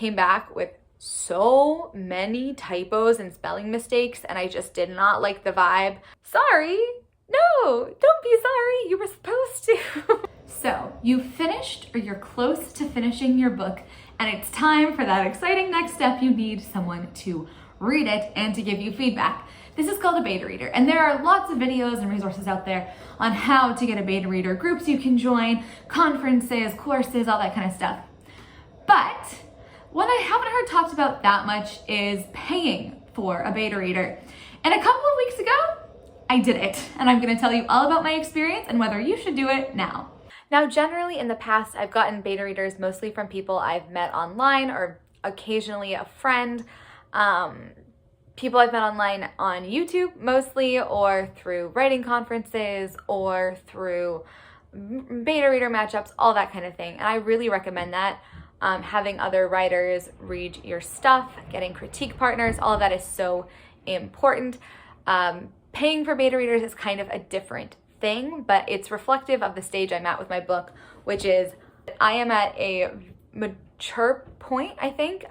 came back with so many typos and spelling mistakes, and I just did not like the vibe. Sorry. No, don't be sorry. You were supposed to. So you finished, or you're close to finishing your book, and it's time for that exciting next step. You need someone to read it and to give you feedback. This is called a beta reader, and there are lots of videos and resources out there on how to get a beta reader, groups you can join, conferences, courses, all that kind of stuff. But what I haven't heard talked about that much is paying for a beta reader. And a couple of weeks ago, I did it, and I'm gonna tell you all about my experience and whether you should do it now. Now, generally in the past, I've gotten beta readers mostly from people I've met online or occasionally a friend, people I've met online on YouTube mostly, or through writing conferences, or through beta reader matchups, all that kind of thing. And I really recommend that. Having other writers read your stuff, getting critique partners, all of that is so important. Paying for beta readers is kind of a different thing, but it's reflective of the stage I'm at with my book, which is I am at a mature point, I think.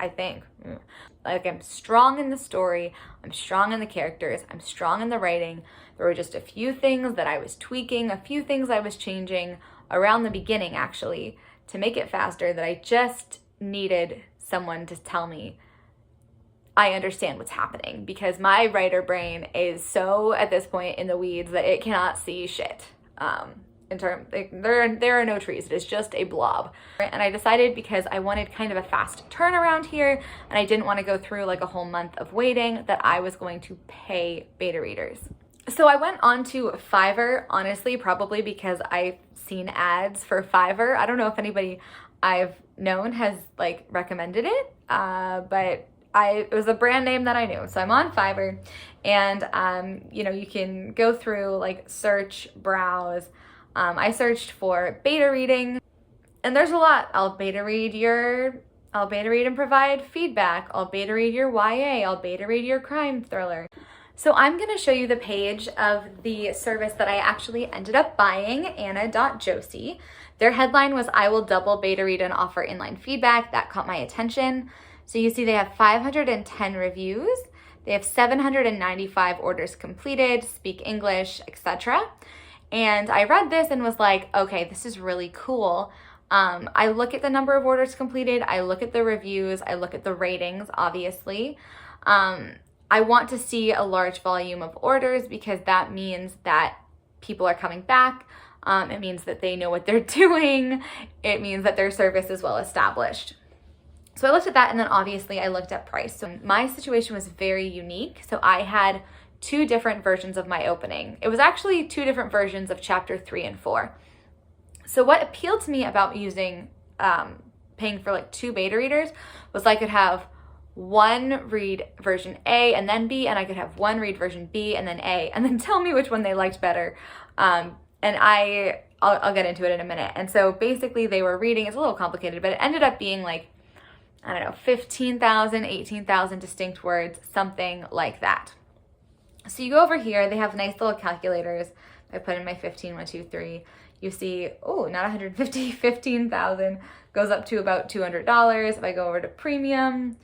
Like, I'm strong in the story, I'm strong in the characters, I'm strong in the writing. There were just a few things that I was tweaking, a few things I was changing around the beginning, actually, to make it faster, that I just needed someone to tell me I understand what's happening, because my writer brain is so at this point in the weeds that it cannot see shit. There are no trees, it is just a blob. And I decided, because I wanted kind of a fast turnaround here and I didn't want to go through like a whole month of waiting, that I was going to pay beta readers. So I went on to Fiverr, honestly, probably because I've seen ads for Fiverr. I don't know if anybody I've known has like recommended it, but it was a brand name that I knew. So I'm on Fiverr, and you can go through, like, search, browse. I searched for beta reading, and there's a lot. I'll beta read and provide feedback. I'll beta read your YA. I'll beta read your crime thriller. So I'm gonna show you the page of the service that I actually ended up buying, Anna.Josie. Their headline was, "I will double beta read and offer inline feedback." That caught my attention. So you see they have 510 reviews. They have 795 orders completed, speak English, etc. And I read this and was like, okay, this is really cool. I look at the number of orders completed, I look at the reviews, I look at the ratings, obviously. I want to see a large volume of orders, because that means that people are coming back. It means that they know what they're doing. It means that their service is well established. So I looked at that, and then obviously I looked at price. So my situation was very unique. So I had two different versions of my opening. It was actually two different versions of chapter 3 and 4. So what appealed to me about paying for like two beta readers was I could have one read version A and then B, and I could have one read version B and then A, and then tell me which one they liked better. And I'll get into it in a minute. And so basically they were reading, it's a little complicated, but it ended up being like, I don't know, 15,000, 18,000 distinct words, something like that. So you go over here, they have nice little calculators. I put in my 15, 1, 2, 3. You see, oh, not 150, 15,000 goes up to about $200. If I go over to premium,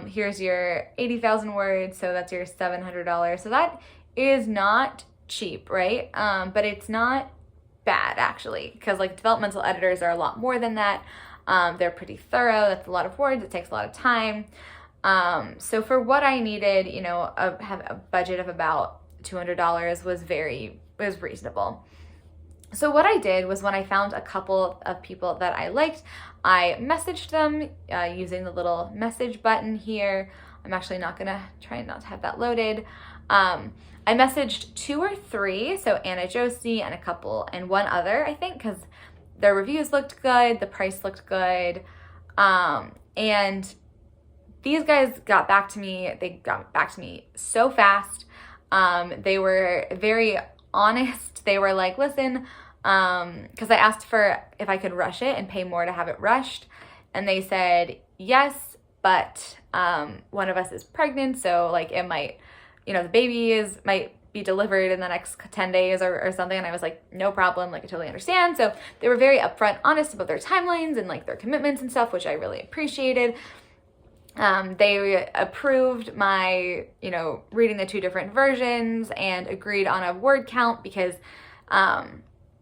here's your 80,000 words, so that's your $700. So that is not cheap, right? But it's not bad, actually, because like developmental editors are a lot more than that. They're pretty thorough. That's a lot of words. It takes a lot of time. So for what I needed, have a budget of about $200 was reasonable. So what I did was, when I found a couple of people that I liked, I messaged them using the little message button here. I'm actually try not to have that loaded. I messaged 2 or 3, so Anna Josie and a couple, and one other, I think, because their reviews looked good, the price looked good, and these guys got back to me. They got back to me so fast. They were very honest. They were like, listen, because I asked for if I could rush it and pay more to have it rushed, and they said yes, but one of us is pregnant, so like it might, the baby might be delivered in the next 10 days or something. And I was like, no problem, like I totally understand. So they were very upfront, honest about their timelines and like their commitments and stuff, which I really appreciated. They approved my, you know, reading the 2 different versions and agreed on a word count because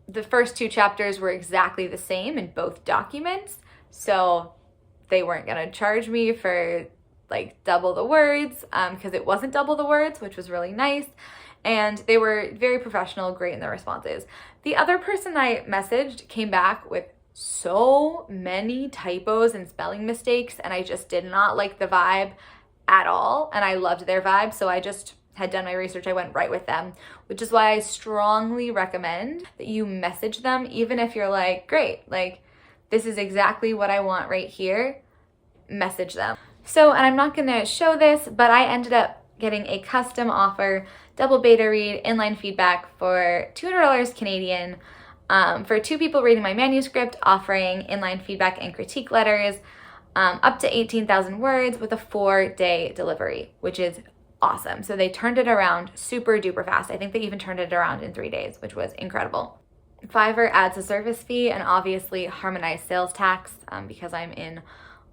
the first 2 chapters were exactly the same in both documents. So they weren't going to charge me for like double the words because it wasn't double the words, which was really nice. And they were very professional, great in their responses. The other person I messaged came back with so many typos and spelling mistakes, and I just did not like the vibe at all. And I loved their vibe, so I just had done my research. I went right with them, which is why I strongly recommend that you message them, even if you're like, great, like this is exactly what I want right here, message them. So, and I'm not gonna show this, but I ended up getting a custom offer, double beta read, inline feedback for $200 Canadian for 2 people reading my manuscript, offering inline feedback and critique letters, up to 18,000 words with a 4-day delivery, which is awesome. So they turned it around super duper fast. I think they even turned it around in 3 days, which was incredible. Fiverr adds a service fee and obviously harmonized sales tax because I'm in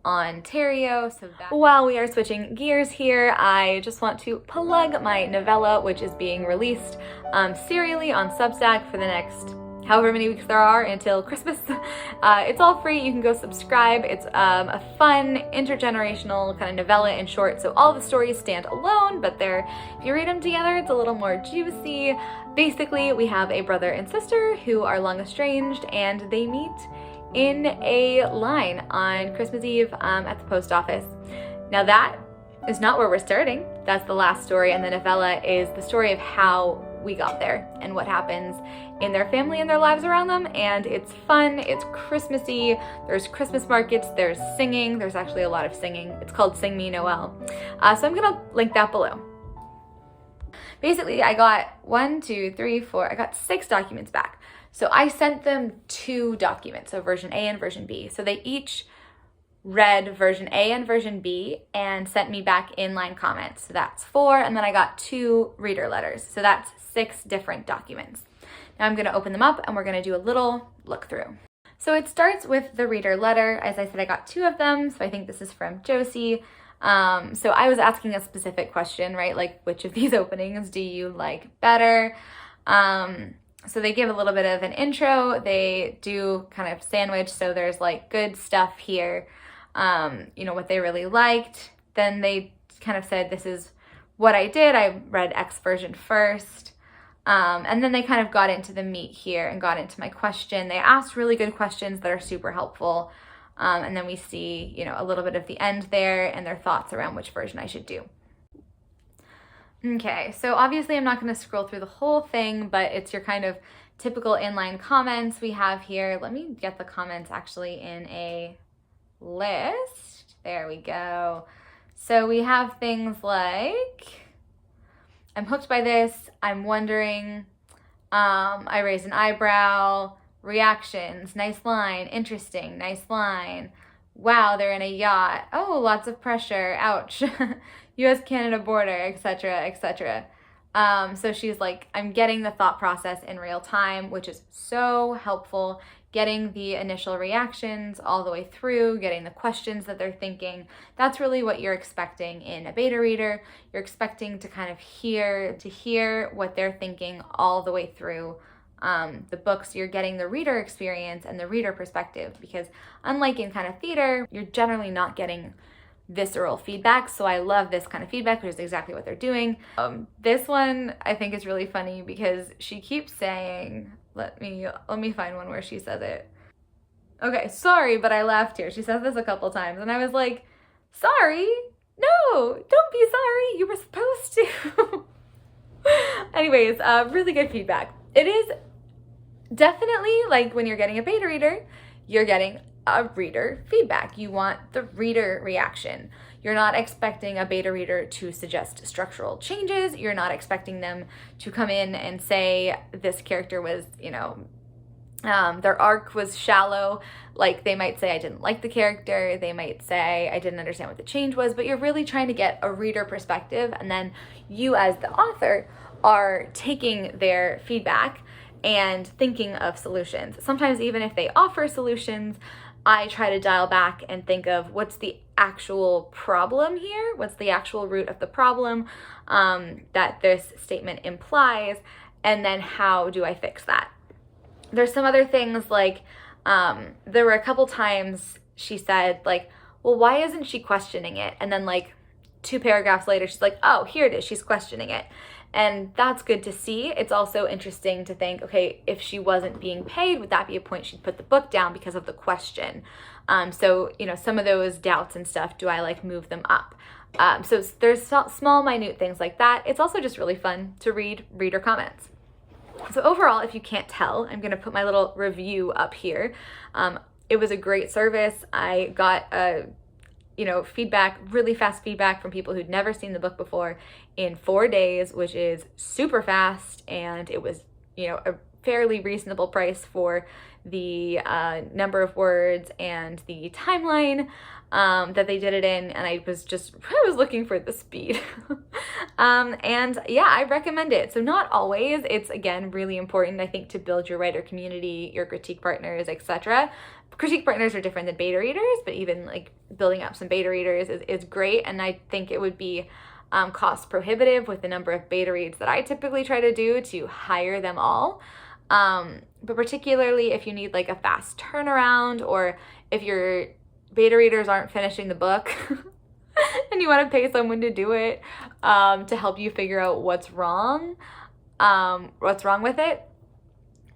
Ontario. So while we are switching gears here, I just want to plug my novella, which is being released serially on Substack for the next however many weeks there are until Christmas. It's all free. You can go subscribe. It's a fun intergenerational kind of novella in short. So all the stories stand alone, but if you read them together, it's a little more juicy. Basically, we have a brother and sister who are long estranged, and they meet in a line on Christmas Eve at the post office. Now that is not where we're starting. That's the last story, and the novella is the story of how we got there and what happens in their family and their lives around them. And it's fun, it's Christmassy, there's Christmas markets, there's singing, there's actually a lot of singing. It's called Sing Me Noel. So I'm gonna link that below. Basically, I got I got 6 documents back. So I sent them 2 documents, so version A and version B. So they each read version A and version B and sent me back inline comments. So that's 4, and then I got 2 reader letters. So that's 6 different documents. Now I'm gonna open them up and we're gonna do a little look through. So it starts with the reader letter. As I said, I got 2 of them. So I think this is from Josie. So I was asking a specific question, right? Like, which of these openings do you like better? So they give a little bit of an intro. They do kind of sandwich. So there's like good stuff here, you know, what they really liked. Then they kind of said, this is what I did. I read X version first. And then they kind of got into the meat here and got into my question. They asked really good questions that are super helpful. And then we see, you know, a little bit of the end there and their thoughts around which version I should do. Okay, so obviously I'm not going to scroll through the whole thing, but it's your kind of typical inline comments we have here. Let me get the comments actually in a list. There we go. So we have things like, I'm hooked by this, I'm wondering, I raised an eyebrow, reactions, nice line, interesting, nice line, wow, they're in a yacht, oh, lots of pressure, ouch, US-Canada border, etc., etc. So she's like, I'm getting the thought process in real time, which is so helpful, getting the initial reactions all the way through, getting the questions that they're thinking. That's really what you're expecting in a beta reader. You're expecting to kind of hear what they're thinking all the way through the book. So you're getting the reader experience and the reader perspective, because unlike in kind of theater, you're generally not getting visceral feedback. So I love this kind of feedback, which is exactly what they're doing. This one I think is really funny because she keeps saying, let me find one where she says it. Okay, sorry, but I laughed here. She says this a couple times and I was like, sorry? No, don't be sorry. You were supposed to. Anyways, really good feedback. It is definitely like when you're getting a beta reader, you're getting a reader feedback. You want the reader reaction. You're not expecting a beta reader to suggest structural changes. You're not expecting them to come in and say this character was, you know, their arc was shallow. Like they might say, I didn't like the character. They might say, I didn't understand what the change was, but you're really trying to get a reader perspective. And then you as the author are taking their feedback and thinking of solutions. Sometimes even if they offer solutions, I try to dial back and think of what's the actual problem here, what's the actual root of the problem that this statement implies, and then how do I fix that? There's some other things like there were a couple times she said like, well, why isn't she questioning it? And then like 2 paragraphs later, she's like, oh, here it is, she's questioning it. And that's good to see. It's also interesting to think, okay, if she wasn't being paid, would that be a point she'd put the book down because of the question? So, you know, some of those doubts and stuff, do I like move them up? So there's small, minute things like that. It's also just really fun to read reader comments. So overall, if you can't tell, I'm gonna put my little review up here. It was a great service. I got feedback, really fast feedback from people who'd never seen the book before in 4 days, which is super fast, and it was, a fairly reasonable price for the number of words and the timeline that they did it in, and I was looking for the speed. And yeah, I recommend it. So not always, it's again really important, I think, to build your writer community, your critique partners, etc. Critique partners are different than beta readers, but even like building up some beta readers is great, and I think it would be cost prohibitive with the number of beta reads that I typically try to do to hire them all. But particularly if you need like a fast turnaround, or if your beta readers aren't finishing the book and you want to pay someone to do it to help you figure out what's wrong with it,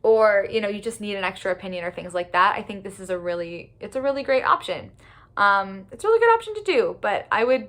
or you just need an extra opinion or things like that, I think this is a really great option. It's a really good option to do, but I would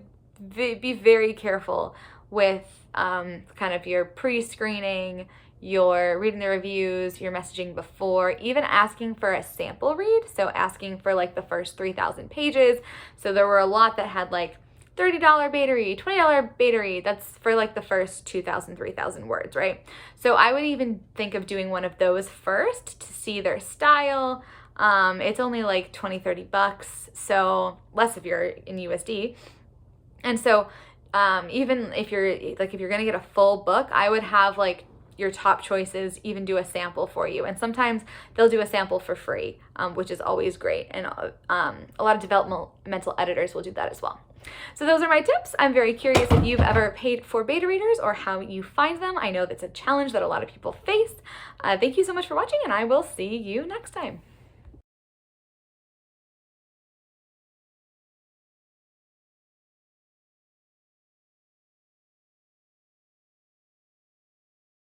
be very careful with kind of your pre-screening, your reading the reviews, your messaging before, even asking for a sample read. So asking for like the first 3,000 pages. So there were a lot that had like $30 beta read, $20 beta read. That's for like the first 2,000, 3,000 words, right? So I would even think of doing one of those first to see their style. It's only like 20, 30 bucks. So less if you're in USD. And so even if you're gonna get a full book, I would have like your top choices even do a sample for you. And sometimes they'll do a sample for free, which is always great. And a lot of developmental editors will do that as well. So those are my tips. I'm very curious if you've ever paid for beta readers or how you find them. I know that's a challenge that a lot of people face. Thank you so much for watching, and I will see you next time.